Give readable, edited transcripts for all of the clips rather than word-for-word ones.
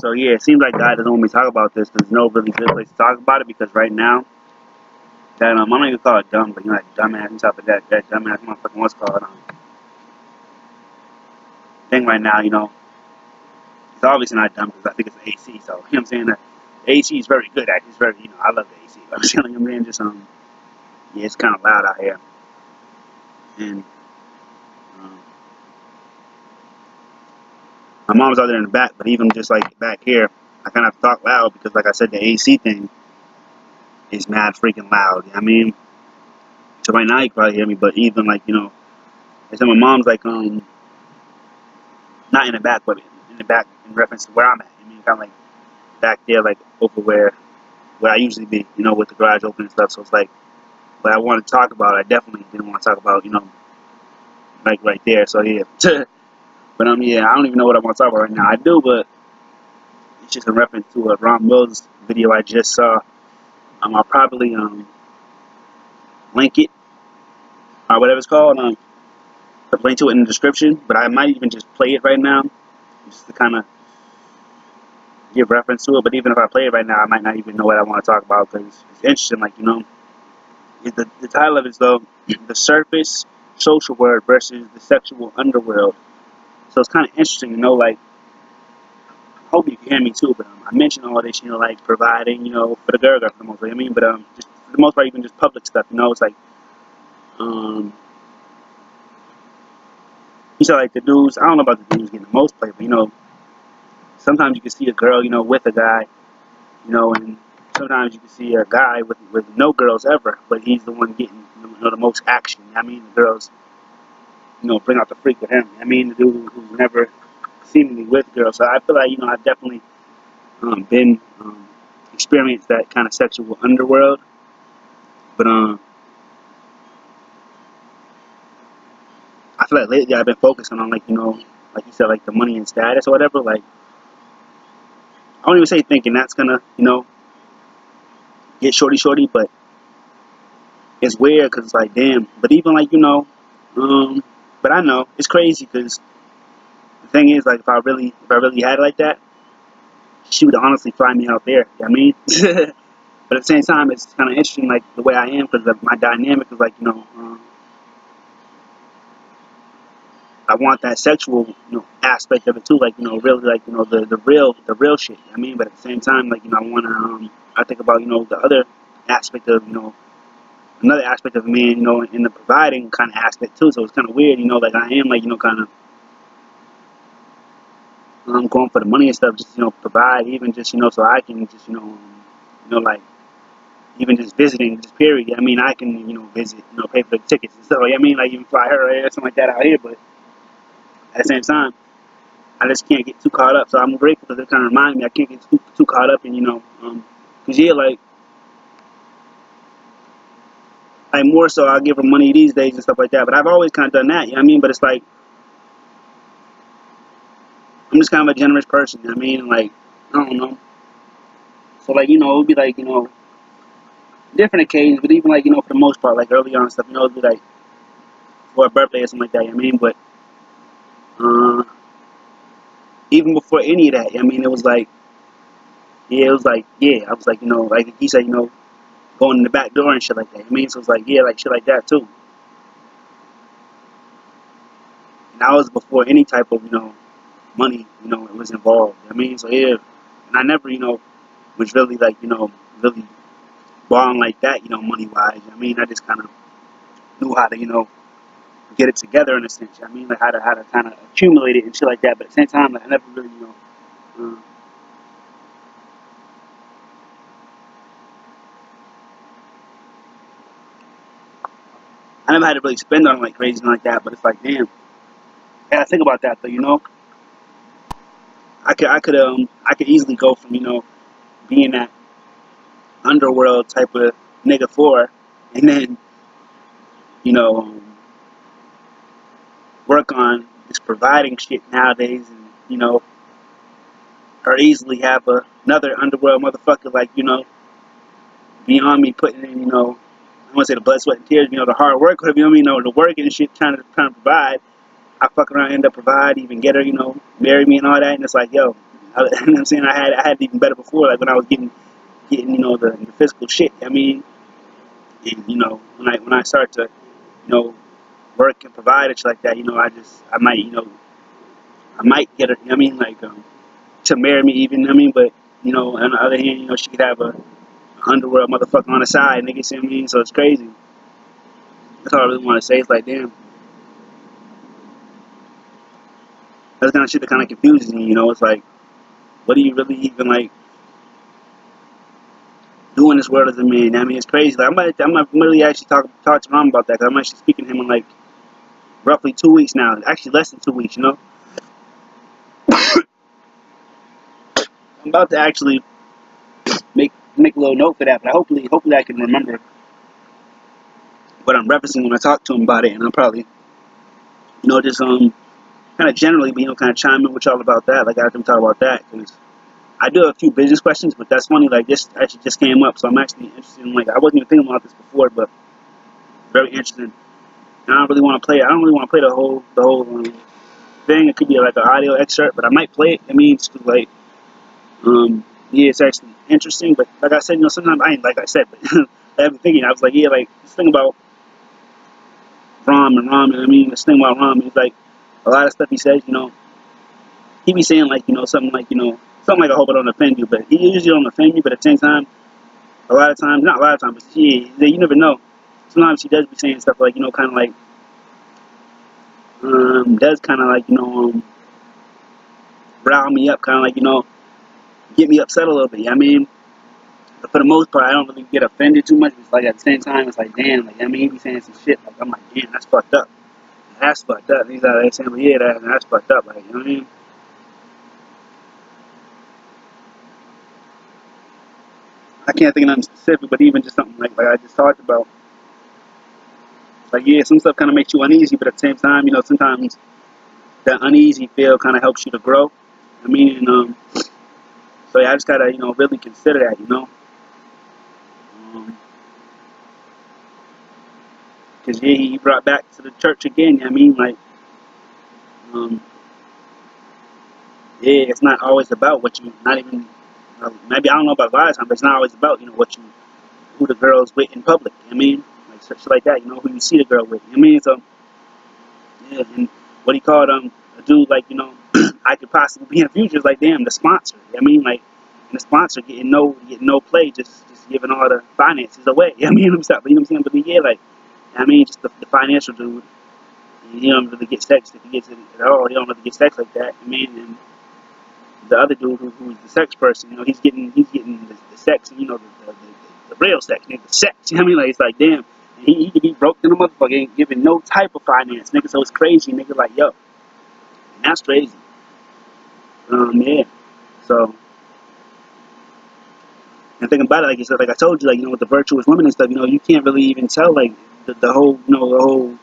So yeah, it seems like God doesn't want me to talk about this. There's no really good place to talk about it because right now, that I'm not even call it dumb, but you know, like dumbass and stuff like that dumbass motherfucking what's called thing right now. You know, it's obviously not dumb because I think it's the AC. So you know what I'm saying? The AC is very good. Actually, it's very I love the AC. But I'm saying, man, just yeah, it's kind of loud out here, and um, my mom's out there in the back. But even just like back here, I kind of have to talk loud because, like I said, the AC thing is mad freaking loud. I mean, so right now you can probably hear me, but even like I said, my mom's like not in the back, but in the back in reference to where I'm at. I mean, kind of like back there, like over where I usually be, with the garage open and stuff. So it's like, what I want to talk about, I definitely didn't want to talk about, like right there. So yeah, but yeah, I don't even know what I want to talk about right now. I do, but it's just in reference to a Ron Mills video I just saw. I'll probably link it or whatever it's called. Put link to it in the description, but I might even just play it right now, just to kind of give reference to it. But even if I play it right now, I might not even know what I want to talk about because it's interesting. Like the title of it is though the surface social world versus the sexual underworld. So it's kind of interesting, like. I hope you can hear me too, but I mentioned all this, like providing, for the girl for the most part. I mean, but just for the most part, even just public stuff, it's like, you saw like the dudes. I don't know about the dudes getting the most play, but sometimes you can see a girl, with a guy, and sometimes you can see a guy with no girls ever, but he's the one getting, the most action. I mean, the girls, bring out the freak with him. I mean, the dude who's never seemingly with girls. So I feel like, I've definitely been experienced that kind of sexual underworld. But I feel like lately I've been focusing on like like you said, like the money and status or whatever. Like I don't even say thinking that's gonna get shorty, but it's weird because it's like damn. But even like but I know it's crazy because the thing is like if I really had it like that, she would honestly fly me out there. You know what I mean? But at the same time, it's kind of interesting like the way I am because my dynamic is like I want that sexual, aspect of it too, like really, like the real shit. I mean, but at the same time, like I want to, I think about the other aspect of another aspect of man, in the providing kind of aspect too. So it's kind of weird, like I am like kind of I'm going for the money and stuff, just provide, even just so I can just like even just visiting, just period. I mean, I can visit, pay for the tickets and stuff. I mean, like even fly her or something like that out here, but at the same time. I just can't get too caught up. So I'm grateful because it kind of reminds me I can't get too caught up in, because yeah, like more so I'll give her money these days and stuff like that. But I've always kind of done that, you know what I mean? But it's like, I'm just kind of a generous person, you know what I mean? Like, I don't know. So like, it would be like, different occasions, but even like, for the most part, like early on and stuff, it would be like for a birthday or something like that, you know what I mean? But, even before any of that, I mean, it was like, yeah, I was like, like he said, going in the back door and shit like that. I mean, so it's like, yeah, like shit like that too. And that was before any type of, money, it was involved. I mean, so yeah. And I never, was really like, really balling like that, money wise. I mean, I just kind of knew how to, get it together in a sense. I mean, like how to kind of accumulate it and shit like that. But at the same time, like, I never really, I never had to really spend on like crazy like that. But it's like, damn. I gotta think about that though, I could easily go from, being that underworld type of nigga for, and then, you know, work on just providing shit nowadays, and or easily have another underworld motherfucker like beyond me putting in I want to say the blood, sweat, and tears, the hard work, whatever the work and shit, trying to provide. I fuck around, end up provide, even get her, marry me and all that, and it's like, yo, You know what I'm saying? I had it even better before, like when I was getting you know the physical shit. I mean, and you know when I start to you know work and provide and shit like that, you know I might you know I might get her. You know what I mean, like to marry me even. You know what I mean, but you know on the other hand, you know she could have a underworld motherfucker on the side, nigga. See what I mean? So it's crazy. That's all I really want to say. It's like damn, that's the kind of shit that kind of confuses me. You know, it's like what do you really even like do in this world as a man? I mean, it's crazy. Like, I might really actually talk to mom about that because I'm actually speaking to him in like roughly 2 weeks now. Actually, less than 2 weeks. You know, I'm about to actually make a little note for that, but hopefully I can remember what I'm referencing when I talk to him about it, and I'll probably you know just kind of generally, but you know, kind of chime in with y'all about that. Like after we talk about that, because I do have a few business questions, but that's funny. Like this actually just came up, so I'm actually interested in like I wasn't even thinking about this before, but very interesting. And I don't really want to play. I don't really want to play the whole thing. It could be like an audio excerpt, but I might play it. I mean, it's like yeah, it's actually interesting. But like I said, you know, sometimes I ain't like I said, but I've been thinking. I was like, yeah, like this thing about Rom. I mean, this thing about Rom is like a lot of stuff he says. You know, he be saying like you know something like you know something like I hope I don't offend you, but he usually don't offend you. But at the same time, a lot of times, not a lot of times, but yeah, you never know. Sometimes he does be saying stuff like you know, kind of like does kind of like you know rile me up, kind of like you know get me upset a little bit. I mean, but for the most part, I don't really get offended too much. It's like at the same time, it's like damn, like I mean, he be saying some shit. Like I'm like, damn, that's fucked up. That's fucked up. He's like saying, well, yeah, that's fucked up. Like you know what I mean? I can't think of nothing specific, but even just something like I just talked about. Like yeah, some stuff kind of makes you uneasy, but at the same time, you know, sometimes that uneasy feel kind of helps you to grow. I mean, and, so yeah, I just gotta you know really consider that, you know, because yeah, he brought back to the church again. I mean, like um, yeah, it's not always about what you, not even maybe I don't know about a lot of times, but it's not always about you know what you who the girl's with in public. I mean, like shit like that. You know who you see the girl with. I mean, so yeah, and what he called a dude like you know I could possibly be in the future is like damn the sponsor. I mean like and the sponsor getting no play, just giving all the finances away. I mean himself, you know what I'm saying? But yeah, like I mean just the financial dude. He don't really get sex if he gets it at all. He don't really get sex like that. I mean, and the other dude who's the sex person, you know, he's getting the sex, you know, the real sex, nigga, the sex. You know what I mean? Like it's like damn, and he could be broke in the motherfucker, ain't giving no type of finance, nigga. So it's crazy, nigga. Like yo, and that's crazy. Yeah. So and thinking about it, like you said, like I told you, like you know, with the virtuous women and stuff, you know, you can't really even tell like the whole, you know, the whole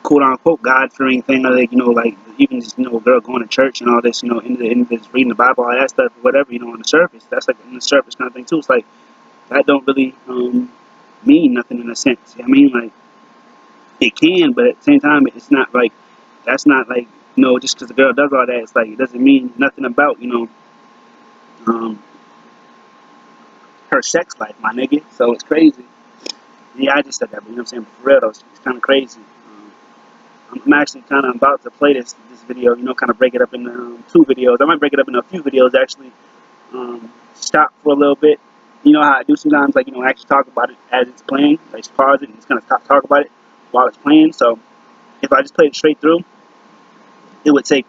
quote unquote God fearing thing, or like you know, like even just you know, a girl going to church and all this, you know, in this reading the Bible, all that stuff, whatever, you know, on the surface, that's like on the surface kind of thing too. It's like that don't really mean nothing in a sense. I mean, like it can, but at the same time, it's not like that's not like you know, just because the girl does all that, it's like it doesn't mean nothing about you know um, her sex life, my nigga. So it's crazy. Yeah, I just said that, but you know what I'm saying? But for real though, it's kind of crazy. I'm actually kind of about to play this video, you know, kind of break it up into two videos. I might break it up into a few videos actually. Stop for a little bit. You know how I do sometimes, like you know, actually talk about it as it's playing. Like just pause it and just kind of talk about it while it's playing. So if I just played it straight through, it would take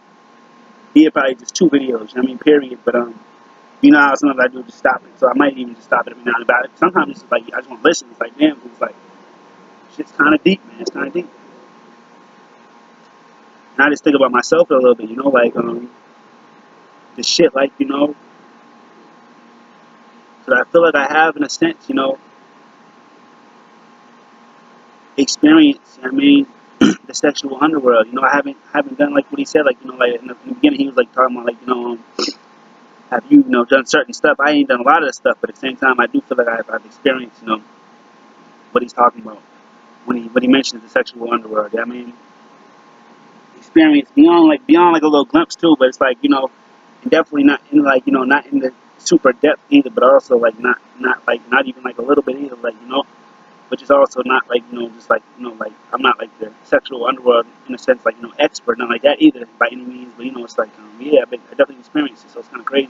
probably just two videos. I mean, period. But you know how sometimes I do just stop it. So I might even just stop it every now and about it. Sometimes it's just like I just want to listen. It's like damn, it's like shit's kind of deep, man. It's kind of deep. And I just think about myself a little bit, you know, like the shit, like you know, that I feel like I have in a sense, you know, experience. I mean, the sexual underworld. You know, I haven't done like what he said, like you know, like in the beginning he was like talking about like you know, have you know done certain stuff? I ain't done a lot of the stuff, but at the same time, I do feel like I've experienced, you know, what he's talking about when he mentions the sexual underworld. I mean, experience beyond like a little glimpse too, but it's like you know. and definitely not in like, you know, not in the super depth either, but also like not even like a little bit either, like, you know, which is also not like, you know, just like, you know, like I'm not like the sexual underworld in a sense, like, you know, expert, not like that either by any means, but you know, it's like, yeah, I definitely experienced it, so it's kind of crazy.